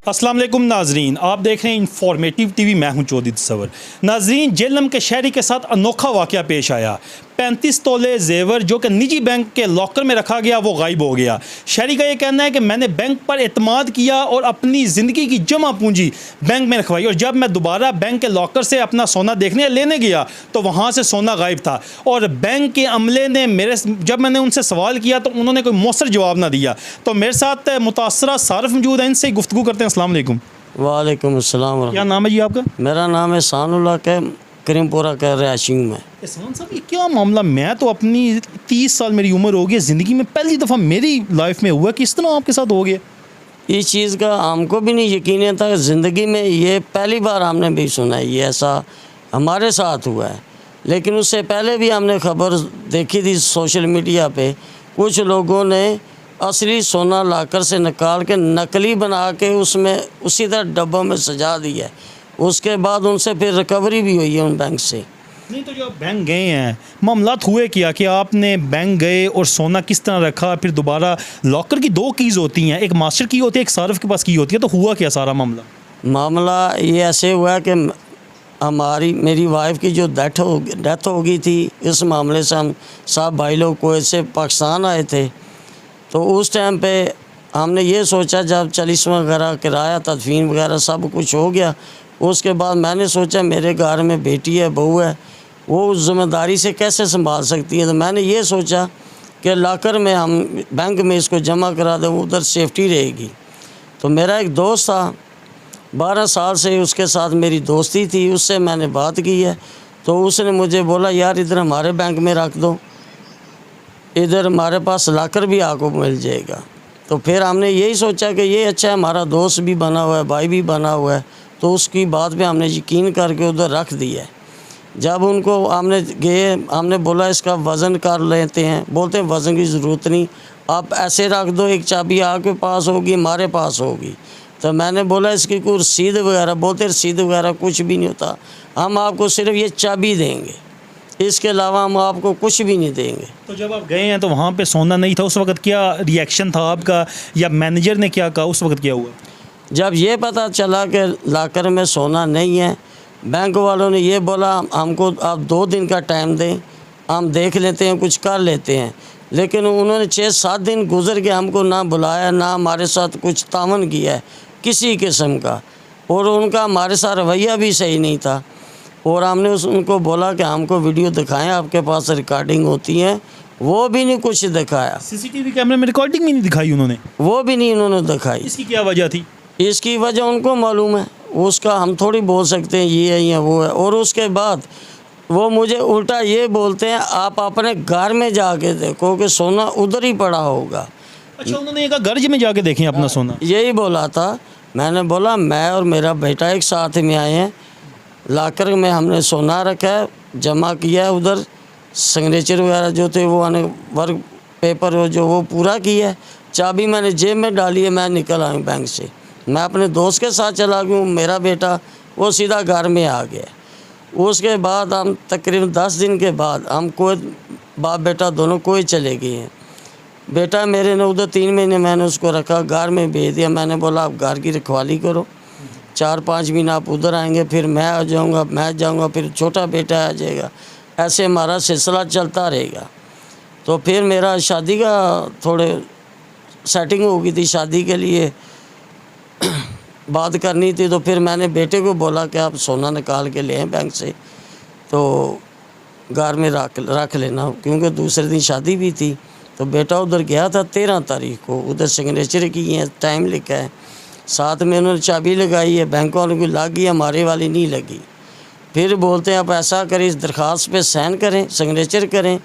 अस्सलाम वालेकुम नाजरीन, आप देख रहे हैं इंफॉर्मेटिव टीवी। मैं हूं चौधरी तस्वर। नाजरीन, जेलम के शहरी के साथ अनोखा वाक़या पेश आया। 35 तोले जेवर जो कि निजी बैंक के लॉकर में रखा गया वो गायब हो गया। शहरी का ये कहना है कि मैंने बैंक पर एतमाद किया और अपनी ज़िंदगी की जमा पूंजी बैंक में रखवाई, और जब मैं दोबारा बैंक के लॉकर से अपना सोना देखने लेने गया तो वहाँ से सोना गायब था। और बैंक के अमले ने जब मैंने उनसे सवाल किया तो उन्होंने कोई मौसर जवाब ना दिया। तो मेरे साथ मुतासरा सारफ मौजूद है, इनसे गुफ्तगू करते हैं। अस्सलाम वालेकुम। वालेकुम अस्सलाम। क्या नाम है जी आपका? मेरा नाम है सानुल्लाह के करीमपुरा का रहायशी में। एहसान साहब, ये क्या मामला? मैं तो अपनी 30 साल मेरी उम्र हो गई, ज़िंदगी में पहली दफ़ा मेरी लाइफ में हुआ, किस तरह आपके साथ हो गया? इस चीज़ का हमको भी नहीं यकीन था, ज़िंदगी में ये पहली बार हमने भी सुना है ये ऐसा हमारे साथ हुआ है। लेकिन उससे पहले भी हमने खबर देखी थी सोशल मीडिया पे, कुछ लोगों ने असली सोना लाकर से निकाल के नकली बना के उसमें उसी तरह डब्बों में सजा दिया। उसके बाद उनसे फिर रिकवरी भी हुई है उन बैंक से। नहीं तो जो बैंक गए हैं, मामलात हुए क्या कि आपने बैंक गए और सोना किस तरह रखा? फिर दोबारा लॉकर की 2 कीज़ होती हैं, एक मास्टर की होती है, एक सारफ के पास की होती है, तो हुआ क्या सारा मामला ये ऐसे हुआ कि मेरी वाइफ की जो डेथ हो गई थी, इस मामले से हम साहब भाई लोग कुवैत से पाकिस्तान आए थे। तो उस टाइम पे हमने ये सोचा, जब चलिस्मा वगैरह किराया तदफीन वगैरह सब कुछ हो गया, उसके बाद मैंने सोचा मेरे घर में बेटी है, बहू है, वो उस ज़िम्मेदारी से कैसे संभाल सकती है। तो मैंने ये सोचा कि लॉकर में हम बैंक में इसको जमा करा दें, उधर सेफ्टी रहेगी। तो मेरा एक दोस्त था, 12 साल से उसके साथ मेरी दोस्ती थी, उससे मैंने बात की है। तो उसने मुझे बोला यार इधर हमारे बैंक में रख दो, इधर हमारे पास लॉकर भी आपको मिल जाएगा। तो फिर हमने यही सोचा कि ये अच्छा है, हमारा दोस्त भी बना हुआ है, भाई भी बना हुआ है, तो उसकी बात पे हमने यकीन करके उधर रख दिया है। जब उनको हमने बोला इसका वज़न कर लेते हैं, बोलते हैं वज़न की ज़रूरत नहीं, आप ऐसे रख दो, एक चाबी आपके पास होगी, हमारे पास होगी। तो मैंने बोला इसकी कोई रसीद वगैरह, बोलते रसीद वगैरह कुछ भी नहीं होता, हम आपको सिर्फ ये चाबी देंगे, इसके अलावा हम आपको कुछ भी नहीं देंगे। तो जब आप गए हैं तो वहाँ पे सोना नहीं था, उस वक्त क्या रिएक्शन था आपका, या मैनेजर ने क्या कहा, उस वक्त क्या हुआ? जब ये पता चला कि लॉकर में सोना नहीं है, बैंक वालों ने ये बोला हमको आप 2 दिन का टाइम दें, हम देख लेते हैं, कुछ कर लेते हैं। लेकिन उन्होंने 6-7 दिन गुजर के हमको ना बुलाया, ना हमारे साथ कुछ तावन किया है किसी किस्म का, और उनका हमारे साथ रवैया भी सही नहीं था। और हमने उनको बोला कि हमको वीडियो दिखाएं, आपके पास रिकॉर्डिंग होती है, वो भी नहीं कुछ दिखाया। सीसीटीवी कैमरे में रिकॉर्डिंग भी नहीं दिखाई उन्होंने? वो भी नहीं उन्होंने दिखाई। इसकी क्या वजह थी? इसकी वजह उनको मालूम है, उसका हम थोड़ी बोल सकते हैं ये है या वो है। और उसके बाद वो मुझे उल्टा ये बोलते हैं आप अपने घर में जाके देखो कि सोना उधर ही पड़ा होगा। अच्छा, उन्होंने एक घर में जाके देखें अपना सोना? यही बोला था। मैंने बोला मैं और मेरा बेटा एक साथ में आए हैं, लॉकर में हमने सोना रखा है, जमा किया है, उधर सिग्नेचर वगैरह जो थे वो वर्क पेपर जो वो पूरा किया है, चाबी मैंने जेब में डाली है, मैं निकल आया बैंक से। मैं अपने दोस्त के साथ चला गया, मेरा बेटा वो सीधा घर में आ गया। उसके बाद हम तकरीबन 10 दिन के बाद हम कोई बाप बेटा दोनों कोई चले गए हैं। बेटा मेरे ने उधर 3 महीने मैंने उसको रखा, घर में भेज दिया। मैंने बोला आप घर की रखवाली करो, 4-5 महीने आप उधर आएंगे, फिर मैं आ जाऊँगा, मैं जाऊँगा, फिर छोटा बेटा आ जाएगा, ऐसे हमारा सिलसिला चलता रहेगा। तो फिर मेरा शादी का थोड़े सेटिंग हो गई थी, शादी के लिए बात करनी थी। तो फिर मैंने बेटे को बोला कि आप सोना निकाल के ले आए बैंक से, तो घर में रख लेना, क्योंकि दूसरे दिन शादी भी थी। तो बेटा उधर गया था 13 तारीख को, उधर सिग्नेचर की है, टाइम लिखा है, साथ में उन्होंने चाबी लगाई है, बैंक वालों की लग गई, हमारे वाली नहीं लगी। फिर बोलते हैं आप ऐसा करें, इस दरख्वास्त पे साइन करें, सिग्नेचर करें,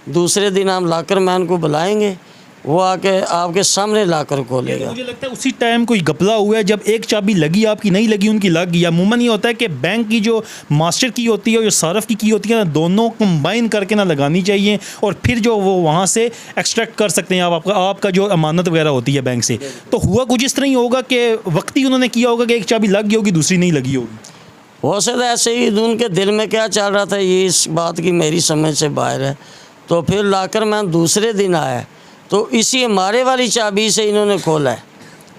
दूसरे दिन हम लॉकर मैन को बुलाएंगे, वो आके आपके सामने लॉकर खोलेगा। मुझे लगता है उसी टाइम कोई घपला हुआ है, जब एक चाबी लगी आपकी नहीं लगी, उनकी लग गई। अमूमन ये होता है कि बैंक की जो मास्टर की होती है और जो सारफ की होती है ना, दोनों कंबाइन करके ना लगानी चाहिए, और फिर जो वो वहाँ से एक्सट्रैक्ट कर सकते हैं आपका जो अमानत वगैरह होती है बैंक से। तो हुआ कुछ इस तरह ही होगा कि वक्ती उन्होंने किया होगा कि एक चाबी लग गई होगी, दूसरी नहीं लगी होगी। हो सकता है ऐसे ही उनके दिल में क्या चल रहा था, ये इस बात की मेरी समझ से बाहर है। तो फिर लॉकर मैन दूसरे दिन आया, तो इसी हमारे वाली चाबी से इन्होंने खोला है।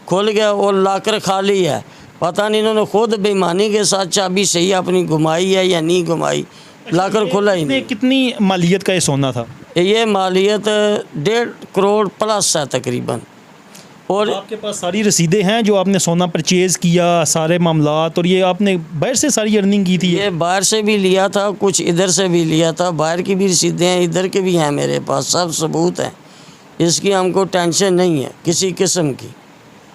खुल गया और लाकर खाली है। पता नहीं इन्होंने खुद बेईमानी के साथ चाबी सही अपनी घुमाई है या नहीं घुमाई, लाकर खुला ही नहीं। कितनी मालियत का ये सोना था? ये मालियत 1.5 करोड़ प्लस है तकरीबन। और आपके पास सारी रसीदें हैं जो आपने सोना परचेज़ किया, सारे मामलात, और ये आपने बाहर से सारी अर्निंग की थी? ये बाहर से भी लिया था, कुछ इधर से भी लिया था, बाहर की भी रसीदें हैं, इधर के भी हैं मेरे पास, सब सबूत हैं। इसकी हमको टेंशन नहीं है किसी किस्म की।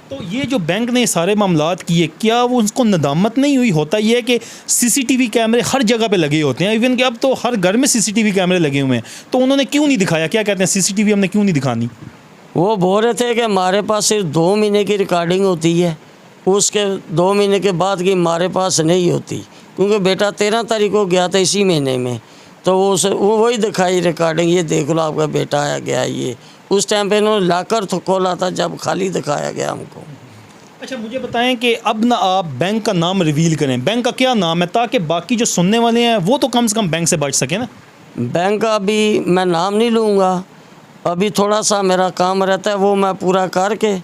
तो ये जो बैंक ने सारे मामलात किए, क्या वो उसको नदामत नहीं हुई? होता ये है कि सीसीटीवी कैमरे हर जगह पे लगे होते हैं, इवन कि अब तो हर घर में सीसीटीवी कैमरे लगे हुए हैं, तो उन्होंने क्यों नहीं दिखाया? क्या कहते हैं, सीसीटीवी हमने क्यों नहीं दिखानी? वो बोल रहे थे कि हमारे पास सिर्फ 2 महीने की रिकॉर्डिंग होती है, उसके 2 महीने के बाद की हमारे पास नहीं होती, क्योंकि बेटा 13 तारीख को गया था इसी महीने में, तो वो वही दिखाई रिकॉर्डिंग, ये देख लो आपका बेटा आया गया। ये उस टाइम पे इन्होंने लाकर तो खोला था जब खाली दिखाया गया हमको। अच्छा, मुझे बताएं कि अब ना आप बैंक का नाम रिवील करें, बैंक का क्या नाम है, ताकि बाकी जो सुनने वाले हैं वो तो कम से कम बैंक से बच सके ना। बैंक का अभी मैं नाम नहीं लूँगा, अभी थोड़ा सा मेरा काम रहता है, वो मैं पूरा करके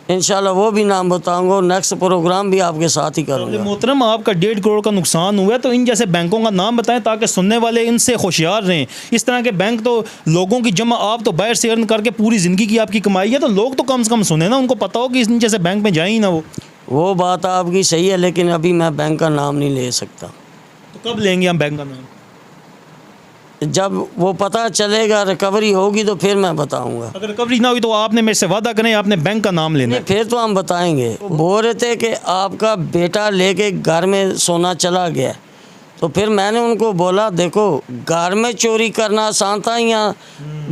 इंशाल्लाह वो भी नाम बताऊंगा। नेक्स्ट प्रोग्राम भी आपके साथ ही करूँगा। मोहतरम, आपका 1.5 करोड़ का नुकसान हुआ है, तो इन जैसे बैंकों का नाम बताएं ताकि सुनने वाले इनसे होशियार रहें। इस तरह के बैंक तो लोगों की जमा, आप तो बाहर से अर्न करके पूरी ज़िंदगी की आपकी कमाई है, तो लोग तो कम से कम सुने ना, उनको पता हो कि इन जैसे बैंक में जाए ही ना। वो बात आपकी सही है, लेकिन अभी मैं बैंक का नाम नहीं ले सकता। तो कब लेंगे हम बैंक का नाम? जब वो पता चलेगा, रिकवरी होगी तो फिर मैं बताऊंगा। अगर रिकवरी ना हुई तो आपने मेरे से वादा करें, आपने बैंक का नाम लेना है। फिर तो हम बताएंगे। बोल रहे थे कि आपका बेटा लेके घर में सोना चला गया, तो फिर मैंने उनको बोला देखो, घर में चोरी करना आसान था या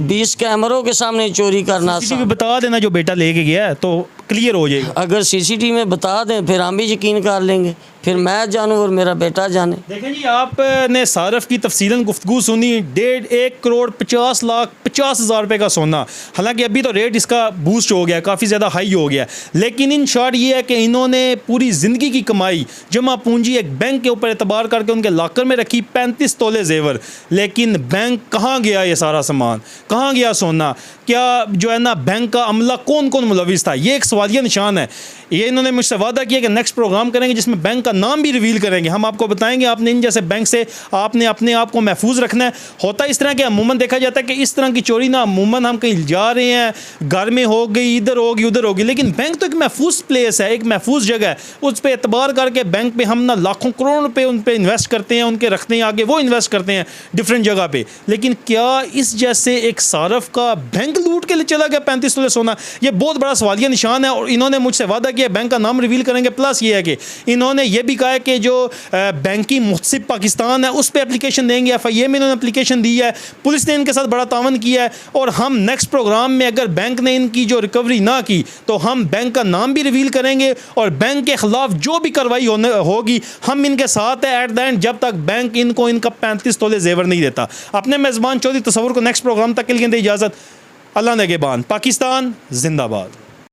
20 कैमरों के सामने चोरी करना आसान? बता देना जो बेटा लेके गया है तो क्लियर हो जाएगा। अगर सीसीटीवी में बता दें फिर हम भी यकीन कर लेंगे, फिर मैं जानूँ और मेरा बेटा जाने। देखें जी, आपने सारफ की तफसीलन गुफ्तगू सुनी। 1.5 करोड़ 50 लाख 50,000 रुपये का सोना, हालांकि अभी तो रेट इसका बूस्ट हो गया, काफ़ी ज़्यादा हाई हो गया, लेकिन इन शॉर्ट ये है कि इन्होंने पूरी ज़िंदगी की कमाई जमा पूंजी एक बैंक के ऊपर एतबार करके उनके लॉकर में रखी, 35 तोले जेवर। लेकिन बैंक कहाँ गया? ये सारा सामान कहाँ गया? सोना क्या जो है ना, बैंक का अमला कौन कौन मुलविस था? ये एक सवालिया निशान है। ये इन्होंने मुझसे वादा किया कि नेक्स्ट प्रोग्राम करेंगे जिसमें बैंक का नाम भी रिवील करेंगे। हम आपको बताएंगे आपने इन जैसे बैंक से आपने अपने आप को महफूज रखना है। होता इस तरह के अमूमन देखा जाता है कि इस तरह की चोरी ना अमूमन हम कहीं जा रहे हैं, घर में हो गई, इधर होगी उधर होगी, लेकिन बैंक तो एक महफूज प्लेस है, एक महफूज जगह है। उस पर एतबार करके बैंक पे हम ना लाखों करोड़ रुपये उन पर इन्वेस्ट करते हैं, उनके रखते हैं, आगे वो इन्वेस्ट करते हैं डिफरेंट जगह पर। लेकिन क्या इस जैसे एक सारफ का बैंक लूट के लिए चला गया 35 तोले सोना? ये बहुत बड़ा सवालिया निशान है। और इन्होंने मुझसे वादा किया बैंक का नाम रिवील करेंगे। प्लस ये है कि इन्होंने ये भी कहा है कि जो बैंकी मुहसिब पाकिस्तान है उस पर एप्लीकेशन देंगे। FIA में इन्होंने एप्लीकेशन दी है, पुलिस ने इनके साथ बड़ा तावन किया है। और हम नेक्स्ट प्रोग्राम में अगर बैंक ने इनकी जो रिकवरी ना की तो हम बैंक का नाम भी रिवील करेंगे और बैंक के खिलाफ जो भी कार्रवाई होगी हम इनके साथ है एट द एंड, जब तक बैंक इनको इनका 35 तोले जेवर नहीं देता। अपने मेज़बान चौधरी तसव्वुर को नेक्स्ट प्रोग्राम तक के लिए दें इजाज़त। अल्लाह नेगेबान। पाकिस्तान जिंदाबाद।